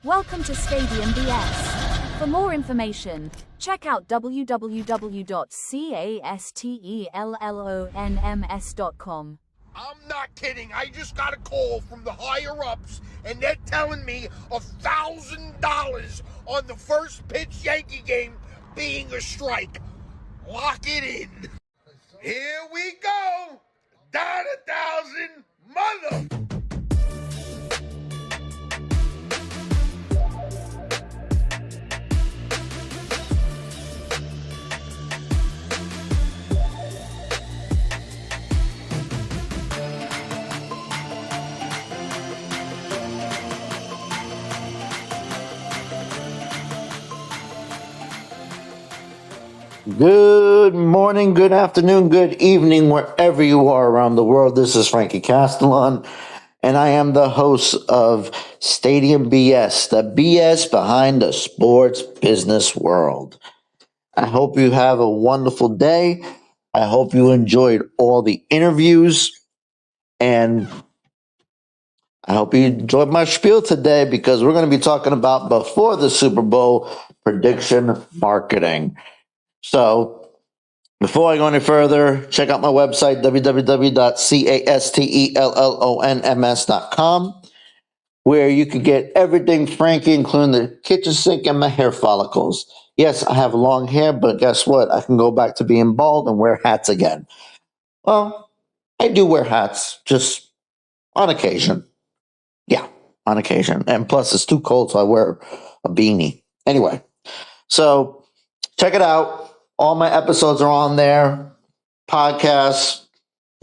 Welcome to Stadium BS. For more information, check out www.castellonms.com. I'm not kidding. I just got a call from the higher-ups, and they're telling me $1,000 on the first pitch Yankee game being a strike. Lock it in. Here we go. Down 1,000, mother. Good morning, good afternoon, good evening, wherever you are around the world. This is Frankie Castellon, and I am the host of Stadium BS, the BS behind the sports business world. I hope you have a wonderful day. I hope you enjoyed all the interviews, and I hope you enjoyed my spiel today because we're going to be talking about before the Super Bowl prediction marketing. So, before I go any further, check out my website, www.castellonms.com, where you can get everything Frankie, including the kitchen sink and my hair follicles. Yes, I have long hair, but guess what? I can go back to being bald and wear hats again. Well, I do wear hats, just on occasion. Yeah, on occasion. And plus, it's too cold, so I wear a beanie. Anyway, so check it out. All my episodes are on there. Podcast,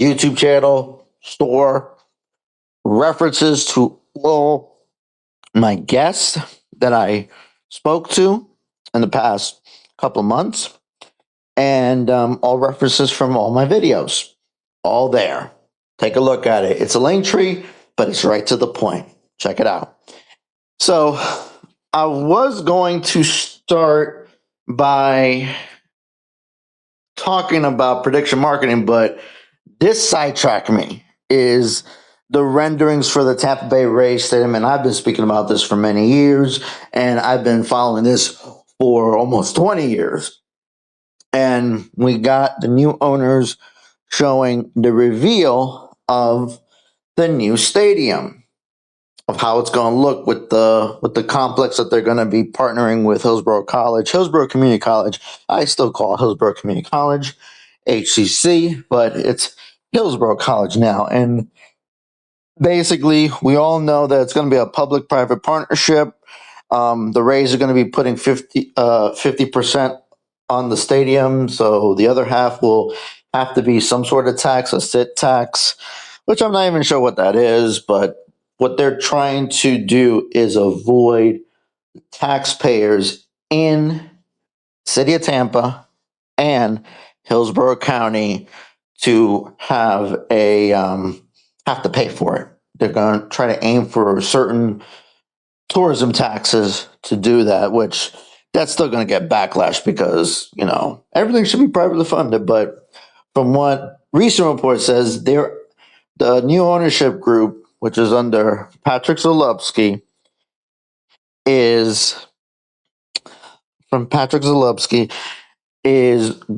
YouTube channel, store, references to all my guests that I spoke to in the past couple of months, and all references from all my videos. All there. Take a look at it. It's a link tree, but it's right to the point. Check it out. So I was going to start by talking about prediction marketing, but this sidetracked me is the renderings for the Tampa Bay Rays stadium. And I've been speaking about this for many years, and I've been following this for almost 20 years. And we got the new owners showing the reveal of the new stadium, of how it's going to look with the complex that they're going to be partnering with Hillsborough College, Hillsborough Community College. I still call it Hillsborough Community College, HCC, but it's Hillsborough College now. And basically, we all know that it's going to be a public-private partnership. The Rays are going to be putting 50% on the stadium, so the other half will have to be some sort of tax, a sit tax, which I'm not even sure what that is, but what they're trying to do is avoid taxpayers in the city of Tampa and Hillsborough County to have to pay for it. They're going to try to aim for certain tourism taxes to do that, which that's still going to get backlash because, everything should be privately funded. But from what recent report says, the new ownership group, which is under Patrick Zalupski, is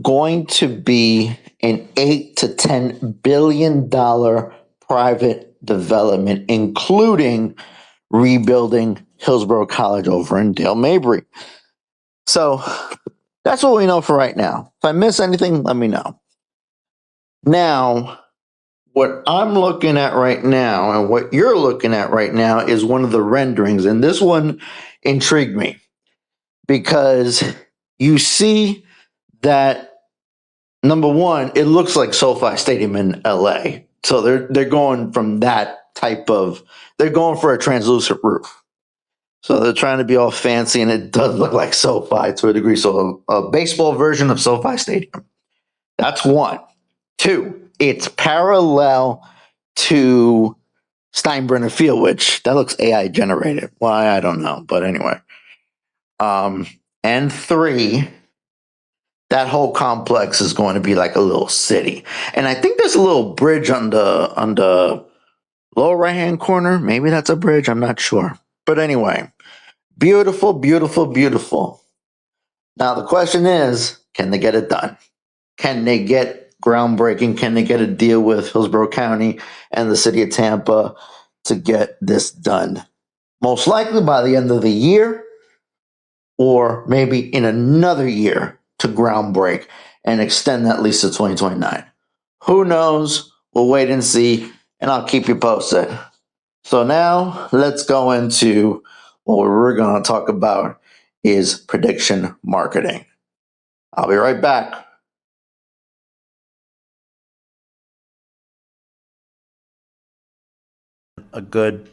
going to be an $8 to $10 billion private development, including rebuilding Hillsborough College over in Dale Mabry. So that's what we know for right now. If I miss anything, let me know. Now, what I'm looking at right now and what you're looking at right now is one of the renderings. And this one intrigued me because you see that, number one, it looks like SoFi Stadium in LA. So they're going from that they're going for a translucent roof. So they're trying to be all fancy, and it does look like SoFi to a degree. So a baseball version of SoFi Stadium. That's one. Two, it's parallel to Steinbrenner Field, which that looks AI generated. Why, I don't know. But anyway. And three, that whole complex is going to be like a little city. And I think there's a little bridge on the lower right-hand corner. Maybe that's a bridge. I'm not sure. But anyway, Beautiful, beautiful, beautiful. Now, the question is, can they get it done? Can they get groundbreaking? Can they get a deal with Hillsborough County and the city of Tampa to get this done? Most likely by the end of the year, or maybe in another year to groundbreak and extend that lease to 2029. Who knows? We'll wait and see, and I'll keep you posted. So now let's go into what we're going to talk about is prediction marketing. I'll be right back. A good,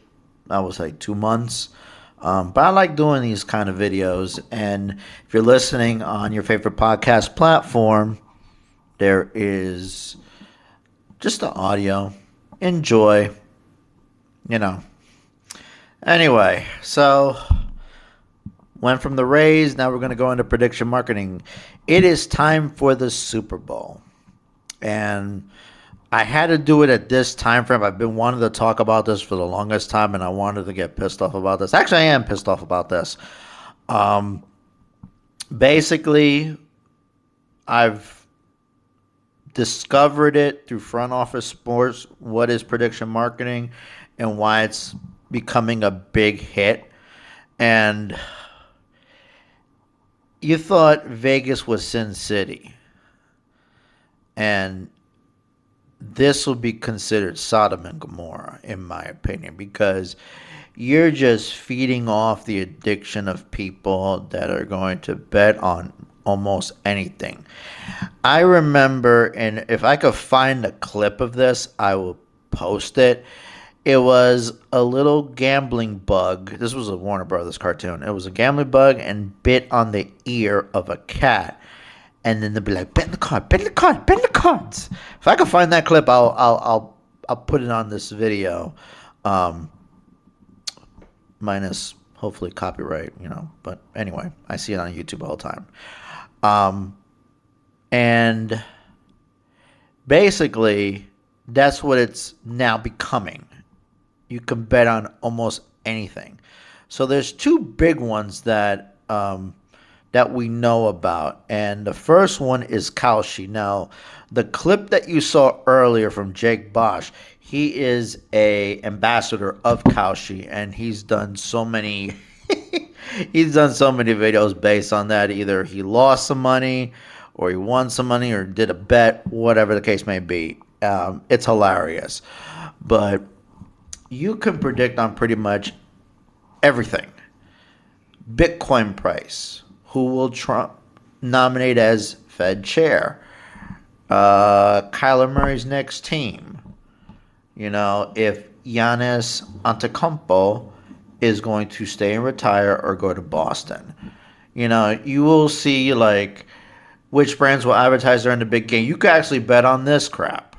I would say, 2 months. But I like doing these kind of videos. And if you're listening on your favorite podcast platform, there is just the audio. Enjoy. Anyway, so went from the Rays. Now we're going to go into prediction marketing. It is time for the Super Bowl. And I had to do it at this time frame. I've been wanting to talk about this for the longest time, and I wanted to get pissed off about this. Actually, I am pissed off about this. Basically, I've discovered it through Front Office Sports, what is prediction marketing and why it's becoming a big hit. And you thought Vegas was Sin City. And this will be considered Sodom and Gomorrah, in my opinion, because you're just feeding off the addiction of people that are going to bet on almost anything. I remember, and if I could find a clip of this, I will post it. It was a little gambling bug. This was a Warner Brothers cartoon. It was a gambling bug and bit on the ear of a cat. And then they'll be like, bet the card, bet the card, bet the cards. If I can find that clip, I'll put it on this video. Minus hopefully copyright, But anyway, I see it on YouTube all the time. And basically, that's what it's now becoming. You can bet on almost anything. So there's two big ones that we know about. And the first one is Kalshi. Now, the clip that you saw earlier from Jake Bosch, he is a ambassador of Kalshi, and he's done so many videos based on that. Either he lost some money or he won some money or did a bet, whatever the case may be. It's hilarious. But you can predict on pretty much everything. Bitcoin price. Who will Trump nominate as Fed chair? Kyler Murray's next team. If Giannis Antetokounmpo is going to stay and retire or go to Boston. You will see like which brands will advertise during the big game. You can actually bet on this crap.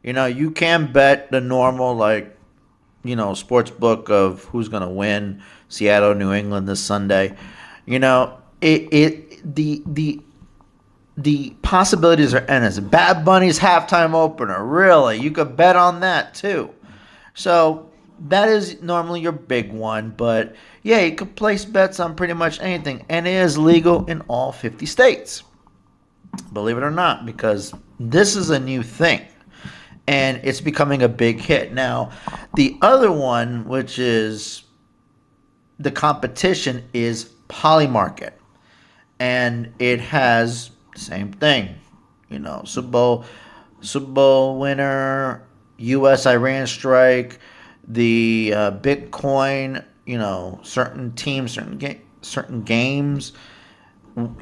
You can bet the normal sports book of who's going to win Seattle, New England this Sunday. The possibilities are endless. Bad Bunny's halftime opener, really, you could bet on that too. So that is normally your big one, but yeah, you could place bets on pretty much anything, and it is legal in all 50 states. Believe it or not, because this is a new thing, and it's becoming a big hit. Now, the other one, which is the competition, is Polymarket. And it has the same thing, Super Bowl winner, U.S.-Iran strike, the Bitcoin, certain teams, certain games,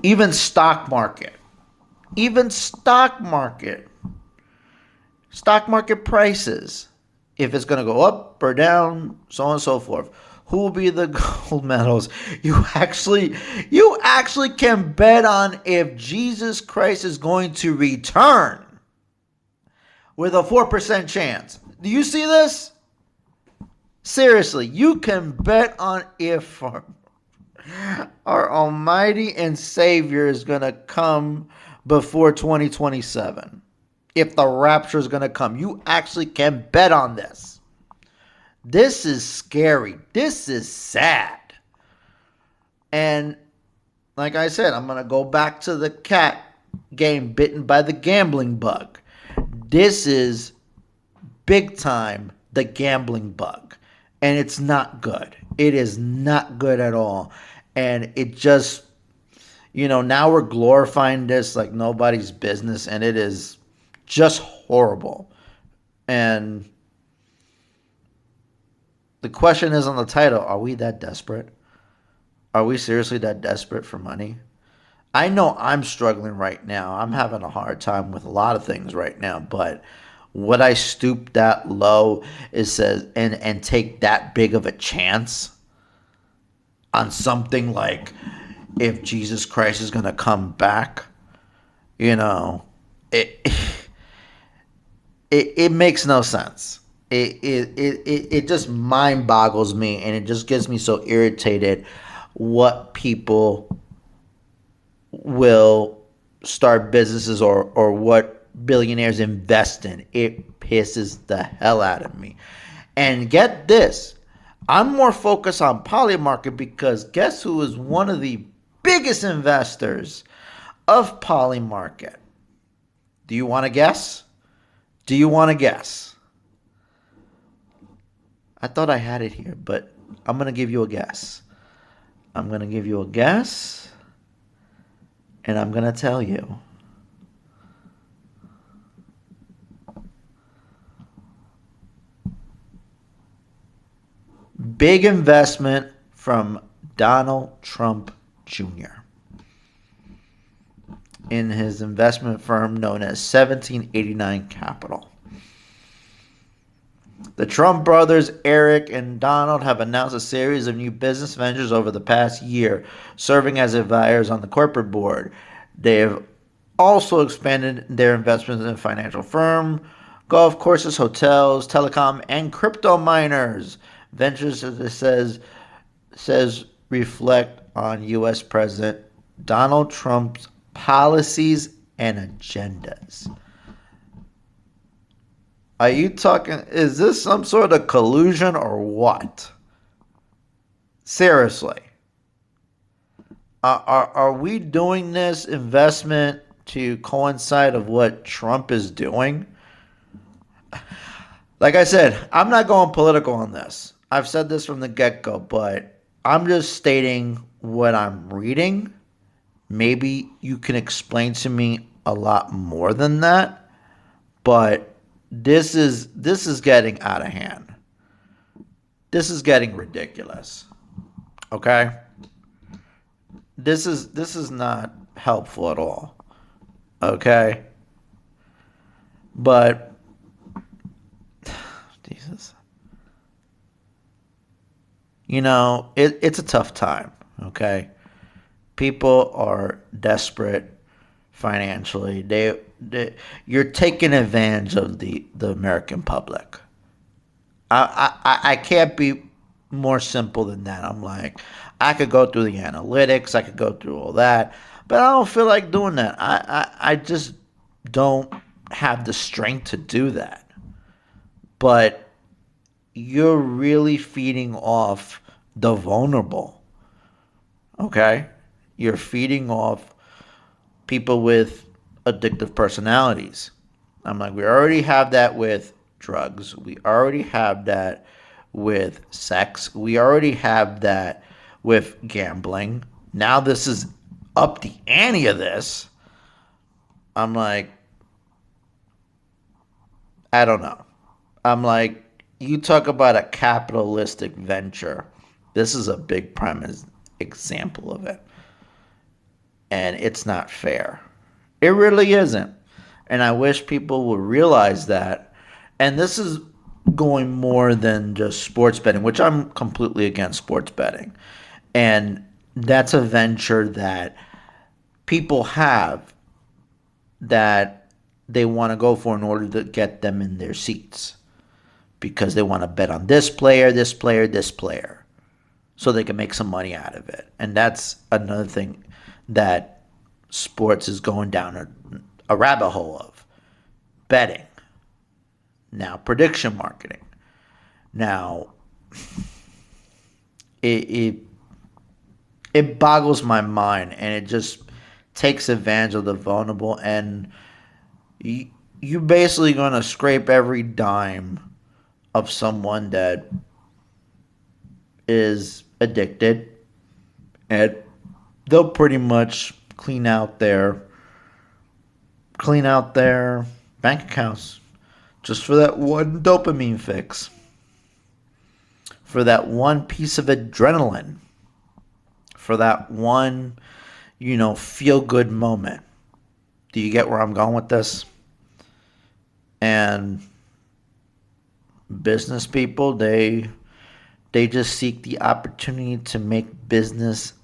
even stock market prices, if it's going to go up or down, so on and so forth. Who will be the gold medals? You actually can bet on if Jesus Christ is going to return with a 4% chance. Do you see this? Seriously, you can bet on if our Almighty and Savior is going to come before 2027. If the rapture is going to come. You actually can bet on this. This is scary. This is sad. And like I said, I'm going to go back to the cat game bitten by the gambling bug. This is big time the gambling bug. And it's not good. It is not good at all. And it just, now we're glorifying this like nobody's business. And it is just horrible. And the question is on the title, are we that desperate? Are we seriously that desperate for money? I know I'm struggling right now. I'm having a hard time with a lot of things right now, but would I stoop that low and take that big of a chance on something like if Jesus Christ is going to come back? It it makes no sense. It just mind boggles me, and it just gets me so irritated what people will start businesses or what billionaires invest in. It pisses the hell out of me. And get this, I'm more focused on Polymarket because guess who is one of the biggest investors of Polymarket? Do you want to guess? Do you want to guess? I thought I had it here, but I'm going to give you a guess. I'm going to give you a guess, and I'm going to tell you. Big investment from Donald Trump Jr. in his investment firm known as 1789 Capital. The Trump brothers, Eric and Donald, have announced a series of new business ventures over the past year, serving as advisors on the corporate board. They have also expanded their investments in a financial firm, golf courses, hotels, telecom, and crypto miners. Ventures, as it says reflect on U.S. President Donald Trump's policies and agendas. Are you talking, is this some sort of collusion or what? Seriously. Are we doing this investment to coincide of what Trump is doing? Like I said, I'm not going political on this. I've said this from the get-go, but I'm just stating what I'm reading. Maybe you can explain to me a lot more than that, but this is getting out of hand. This is getting ridiculous. Okay? This is not helpful at all. Okay? But Jesus. It's a tough time, okay? People are desperate financially. You're taking advantage of the American public. I can't be more simple than that. I'm like, I could go through the analytics, I could go through all that, but I don't feel like doing that. I just don't have the strength to do that. But you're really feeding off the vulnerable. Okay? You're feeding off people with addictive personalities. I'm like, we already have that with drugs. We already have that with sex. We already have that with gambling. Now this is up the ante of this. I'm like, I don't know. I'm like, you talk about a capitalistic venture. This is a big prime example of it. And it's not fair. It really isn't. And I wish people would realize that. And this is going more than just sports betting, which I'm completely against sports betting. And that's a venture that people have that they want to go for in order to get them in their seats. Because they want to bet on this player, this player, this player. So they can make some money out of it. And that's another thing that sports is going down a rabbit hole of. Betting. Now, prediction marketing. Now, it boggles my mind, and it just takes advantage of the vulnerable. And you're basically going to scrape every dime of someone that is addicted, and they'll pretty much clean out their bank accounts just for that one dopamine fix, for that one piece of adrenaline, for that one, feel good moment. Do you get where I'm going with this? And business people, they just seek the opportunity to make business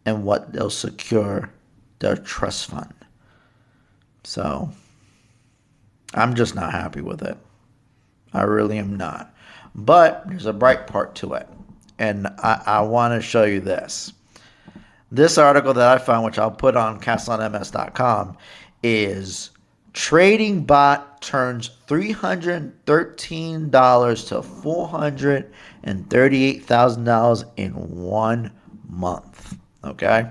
and what they'll secure their trust fund. So I'm just not happy with it. I really am not. But there's a bright part to it. And I want to show you this. This article that I found, which I'll put on castlonms.com, is trading bot turns $313 to $438,000 in 1 month. Okay?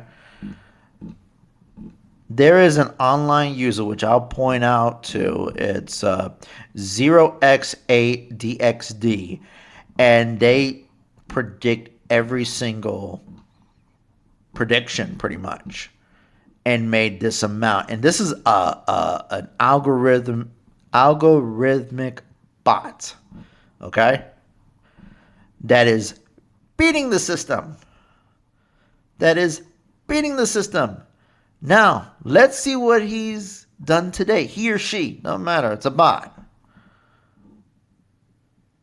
There is an online user, which I'll point out to. It's 0x8DXD, and they predict every single prediction pretty much, and made this amount. And this is an algorithmic bot, okay, that is beating the system. Now, let's see what he's done today. He or she, doesn't matter. It's a bot.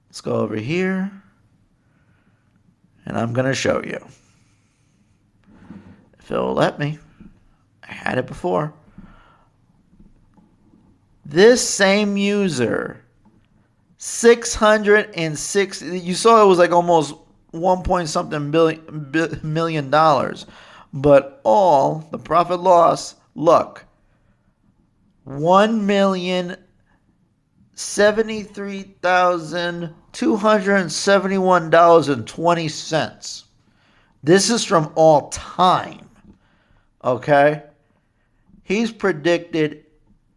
Let's go over here, and I'm going to show you. If it'll let me. I had it before. This same user, 606, you saw it was like almost 1 point something million dollars. But all the profit loss, look, $1,073,271.20. This is from all time. Okay? He's predicted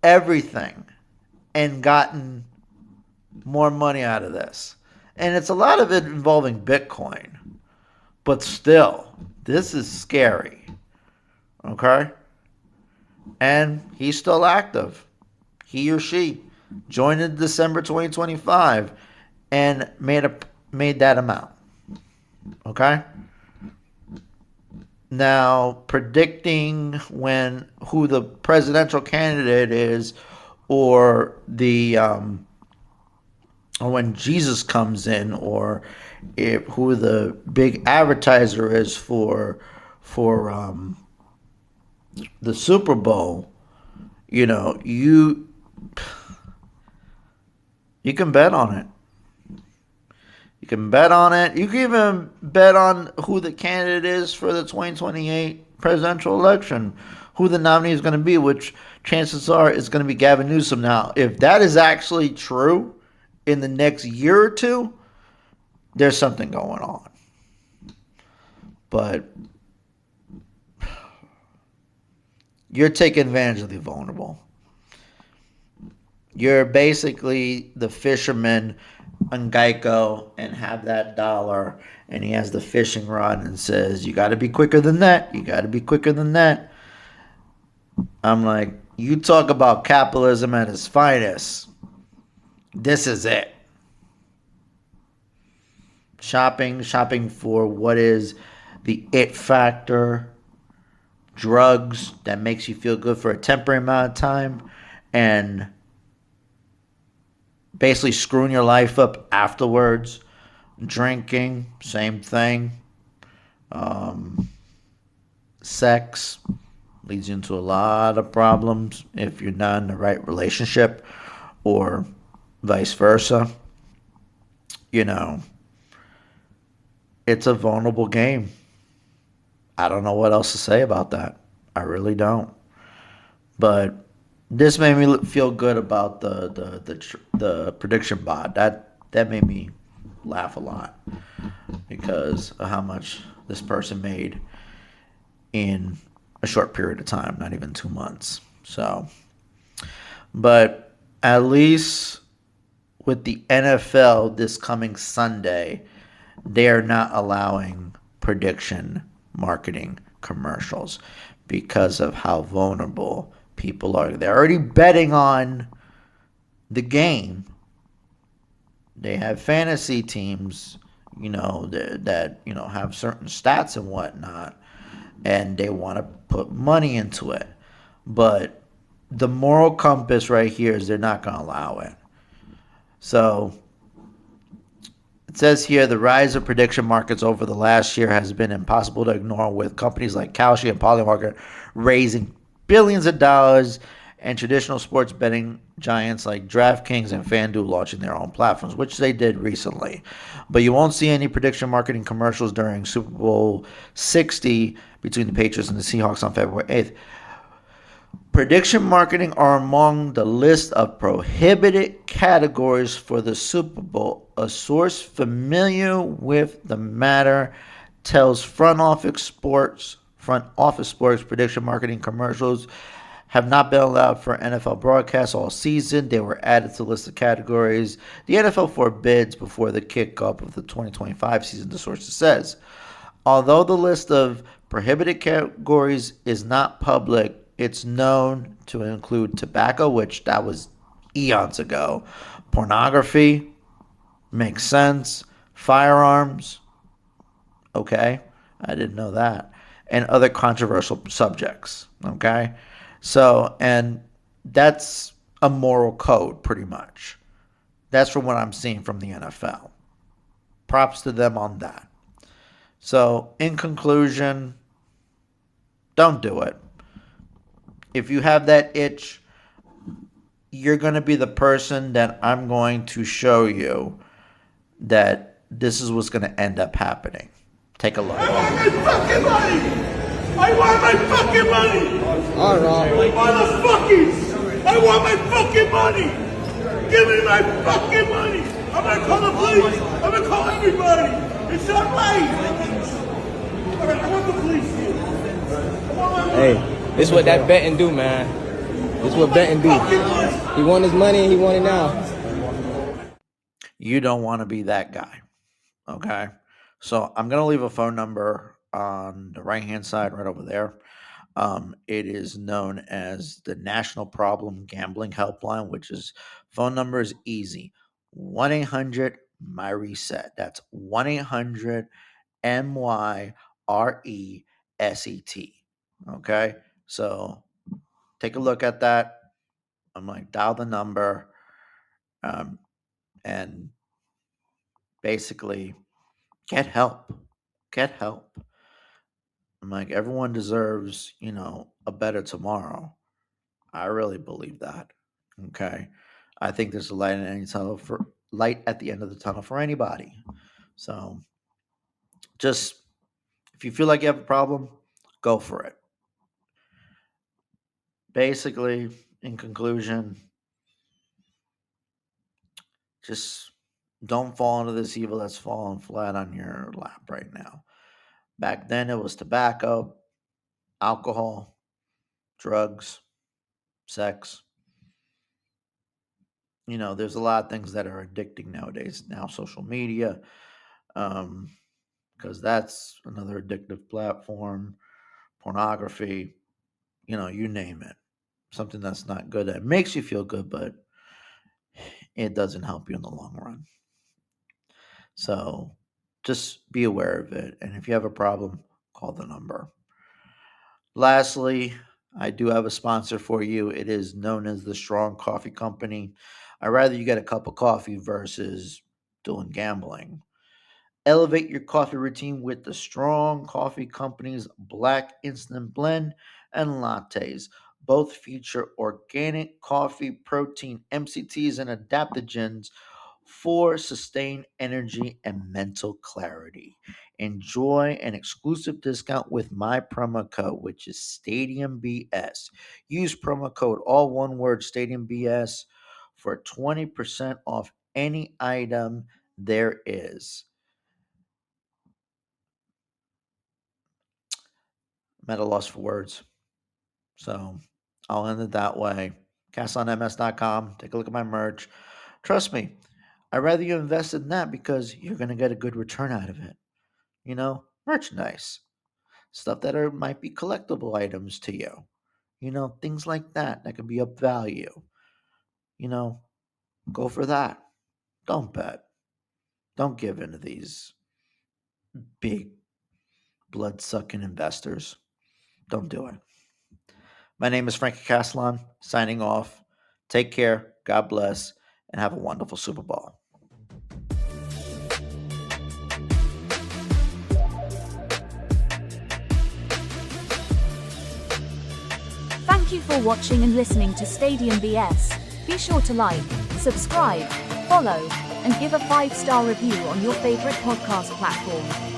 everything and gotten more money out of this. And it's a lot of it involving Bitcoin. But still, this is scary. Okay? And he's still active. He or she joined in December 2025 and made that amount. Okay? Now, predicting who the presidential candidate is, or when Jesus comes in, or who the big advertiser is for the Super Bowl, you can bet on it. You can bet on it. You can even bet on who the candidate is for the 2028 presidential election, who the nominee is going to be, which chances are is going to be Gavin Newsom. Now, if that is actually true in the next year or two, there's something going on. But you're taking advantage of the vulnerable. You're basically the fisherman on Geico and have that dollar, and he has the fishing rod and says, you got to be quicker than that. You got to be quicker than that. I'm like, you talk about capitalism at its finest. This is it. Shopping for what is the it factor, drugs that makes you feel good for a temporary amount of time, and basically screwing your life up afterwards. Drinking, same thing. Sex leads you into a lot of problems if you're not in the right relationship, or vice versa. It's a vulnerable game. I don't know what else to say about that. I really don't. But this made me feel good about the prediction bot. That made me laugh a lot because of how much this person made in a short period of time, not even 2 months. So, but at least with the NFL this coming Sunday, they are not allowing prediction marketing commercials because of how vulnerable people are. They're already betting on the game. They have fantasy teams, that have certain stats and whatnot, and they want to put money into it. But the moral compass right here is they're not going to allow it. So it says here the rise of prediction markets over the last year has been impossible to ignore, with companies like Kalshi and Polymarket raising billions of dollars and traditional sports betting giants like DraftKings and FanDuel launching their own platforms, which they did recently. But you won't see any prediction marketing commercials during Super Bowl 60 between the Patriots and the Seahawks on February 8th. Prediction marketing are among the list of prohibited categories for the Super Bowl. A source familiar with the matter tells front office sports prediction marketing commercials have not been allowed for NFL broadcasts all season. They were added to the list of categories the NFL forbids before the kickoff of the 2025 season, the source says. Although the list of prohibited categories is not public, it's known to include tobacco, which that was eons ago, pornography, makes sense, firearms, okay, I didn't know that, and other controversial subjects, okay? So, and that's a moral code, pretty much. That's from what I'm seeing from the NFL. Props to them on that. So, in conclusion, don't do it. If you have that itch, you're going to be the person that I'm going to show you that this is what's going to end up happening. Take a look. I want my fucking money! I want my fucking money! All right. Motherfuckers! I want my fucking money! Give me my fucking money! I'm gonna call the police! I'm gonna call everybody! It's not right! Alright, I want the police here. I want my money. Hey, this is what that betting do, man. This is what betting do. He want his money and he want it now. You don't want to be that guy, okay? So I'm going to leave a phone number on the right-hand side right over there. It is known as the National Problem Gambling Helpline, which is phone number is easy. 1-800-MY-RESET. That's 1-800-MYRESET. Okay? So take a look at that. I'm like, dial the number. And basically get help. Get help. I'm like, everyone deserves, a better tomorrow. I really believe that. Okay. I think there's a light at the end of the tunnel for anybody. So just if you feel like you have a problem, go for it. Basically, in conclusion, just don't fall into this evil that's falling flat on your lap right now. Back then, it was tobacco, alcohol, drugs, sex. There's a lot of things that are addicting nowadays. Now, social media, because that's another addictive platform, pornography, you name it. Something that's not good. That makes you feel good, but it doesn't help you in the long run. So just be aware of it. And if you have a problem, call the number. Lastly, I do have a sponsor for you. It is known as the Strong Coffee Company. I'd rather you get a cup of coffee versus doing gambling. Elevate your coffee routine with the Strong Coffee Company's Black Instant Blend and Lattes. Both feature organic coffee, protein, MCTs, and adaptogens for sustained energy and mental clarity. Enjoy an exclusive discount with my promo code, which is Stadium BS. Use promo code, all one word, Stadium BS, for 20% off any item there is. I'm at a loss for words. So I'll end it that way. CastOnMS.com. Take a look at my merch. Trust me, I'd rather you invest in that because you're going to get a good return out of it. Merchandise. Stuff that might be collectible items to you. Things like that can be of value. Go for that. Don't bet. Don't give in to these big blood sucking investors. Don't do it. My name is Frankie Castellan, signing off. Take care, God bless, and have a wonderful Super Bowl. Thank you for watching and listening to Stadium BS. Be sure to like, subscribe, follow, and give a 5-star review on your favorite podcast platform.